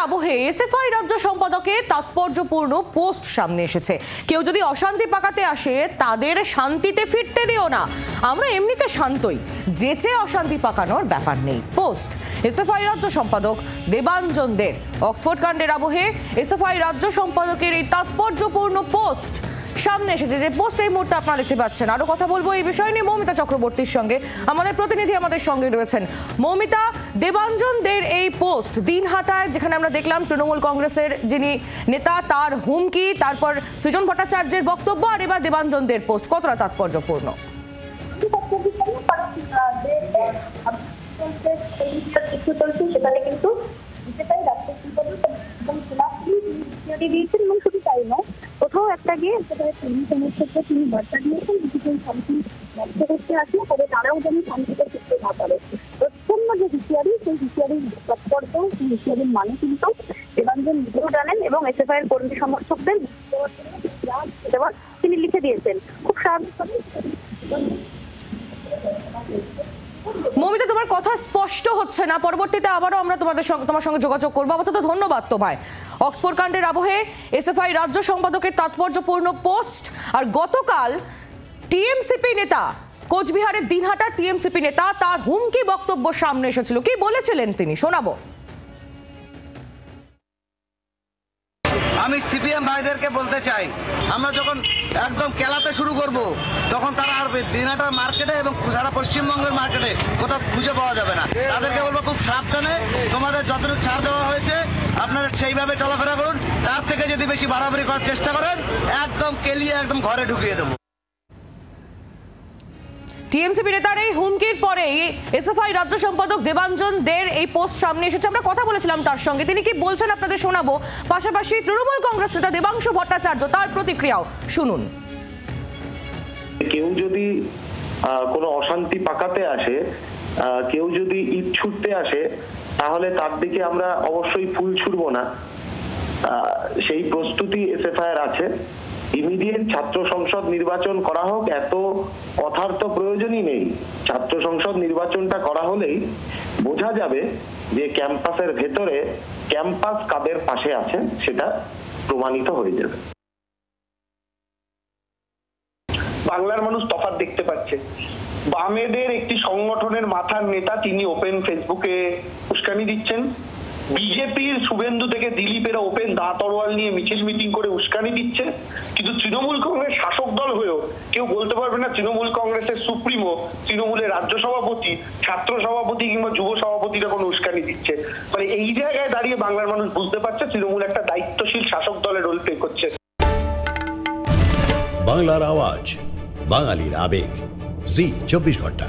আবহে এসএফআই রাজ্য সম্পাদকের তাৎপর্যপূর্ণ পোস্ট সামনে এসেছে। কেউ যদি অশান্তি পাকাতে আসে তাদের শান্তিতে ফিরতে দিও না, আমরা এমনিতে শান্তই, যেচে অশান্তি পাকানোর ব্যাপার নেই। পোস্ট এসএফআই রাজ্য সম্পাদক দেবাঞ্জন দের। অক্সফোর্ড কাণ্ডের আবহে এসএফআই রাজ্য সম্পাদকের এই তাৎপর্যপূর্ণ পোস্ট সামনে এসেছে, যে পোস্ট এই মুহূর্তে আপনারা দেখতে পাচ্ছেন। আরো কথা বলবো এই বিষয় নিয়ে মৌমিতা চক্রবর্তীর সঙ্গে, আমাদের প্রতিনিধি আমাদের সঙ্গে রয়েছেন। মৌমিতা, দেবাঞ্জন দের এই পোস্ট দিনহাটায়, যেখানে আমরা দেখলাম তৃণমূল কংগ্রেসের যিনি নেতা তার হুমকি, তারপর সৃজন ভট্টাচার্যের বক্তব্য, আর এবার দেবাঞ্জন দের পোস্ট কতটা তাৎপর্যপূর্ণ? সেখানে কিন্তু এবং শুধু তাই নয়, কোথাও একটা গিয়ে সমস্যাকে তিনি বার্তা দিয়েছেন কিছুক্ষণ শান্তি ব্যক্ত করতে আসলে, তবে তারাও যেন শান্তিতে ফিরতে না পারে। প্রচ্ছন্ন যে হুঁশিয়ারি, সেই হুঁশিয়ারির তাৎপর্য, সেই হুঁশিয়ারির মানে কিন্তু দেবাঞ্জন নিজেও জানেন এবং এসএফআই এর কর্মী সমর্থকদের তিনি লিখে দিয়েছেন। খুব স্বাভাবিকভাবে মৌমিতা, তোমার কথা স্পষ্ট হচ্ছে না, পরবর্তীতে আবারও আমরা তোমার সঙ্গে যোগাযোগ করবো। আপাতত ধন্যবাদ তোমায়। অক্সফোর্ড কাণ্ডের আবহে এসএফআই রাজ্য সম্পাদকের তাৎপর্যপূর্ণ পোস্ট। আর গতকাল টিএমসিপি নেতা, কোচবিহারের দিনহাটার টিএমসিপি নেতা, তার হুমকি বক্তব্য সামনে এসেছিল। কি বলেছিলেন তিনি, শোনাবো। আমি সিপিএম ভাইদেরকে বলতে চাই, আমরা যখন একদম খেলাতে শুরু করব তখন তারা আর দিনহাটার মার্কেটে এবং সারা পশ্চিমবঙ্গের মার্কেটে কোথাও খুঁজে পাওয়া যাবে না। তাদেরকে বলবো খুব সাবধানে, তোমাদের যতটুকু ছাড় দেওয়া হয়েছে আপনারা সেইভাবে চলাফেরা করুন। তার থেকে যদি বেশি বাড়াবাড়ি করার চেষ্টা করেন একদম কেলিয়ে একদম ঘরে ঢুকিয়ে দেবো। টিএমসিপি নেতার এই হুমকির পরে এসএফআই রাজ্য সম্পাদক দেবাঞ্জন দের এই পোস্ট সামনে এসেছে। আমরা কথা বলেছিলাম তার সঙ্গে, তিনি কি বলছেন আপনাদের শোনাবো। পাশাপাশি তৃণমূল কংগ্রেস নেতা দেবাংশু ভট্টাচার্য, তার প্রতিক্রিয়াও শুনুন। কেউ যদি কোনো অশান্তি পাকাতে আসে, কেউ যদি ইট ছুটতে আসে, তাহলে তার দিকে আমরা অবশ্যই ফুল ছুড়বো না। সেই প্রস্তুতি এসএফআই এর আছে। ইমিডিয়েট ছাত্র সংসদ নির্বাচন করা হোক, এত কথার তো প্রয়োজনই নেই। ছাত্র সংসদ নির্বাচনটা করা হলেই বোঝা যাবে যে ক্যাম্পাসের ভেতরে ক্যাম্পাস কাদের পাশে আছে, সেটা প্রমাণিত হয়ে যাবে। বাংলার মানুষ তফাৎ দেখতে পাচ্ছে। বামেদের একটি সংগঠনের মাথার নেতা তিনি ওপেন ফেসবুকে উস্কানি দিচ্ছেন। বিজেপির শুভেন্দু থেকে দিলীপেরা ওপেন দা তরোয়াল নিয়ে মিছিল মিটিং করে উস্কানি দিচ্ছে। কিন্তু তৃণমূল কংগ্রেস শাসক দল হয়েও কেউ বলতে পারবে না তৃণমূল কংগ্রেসের সুপ্রিমো, তৃণমূলের রাজ্য সভাপতি, ছাত্র সভাপতি কিংবা যুব সভাপতিরা কোনো উস্কানি দিচ্ছে। মানে এই জায়গায় দাঁড়িয়ে বাংলার মানুষ বুঝতে পারছে তৃণমূল একটা দায়িত্বশীল শাসক দলের রোল প্লে করছে। বাংলার আওয়াজ, বাঙালির আবেগ, জি 24 ঘন্টা।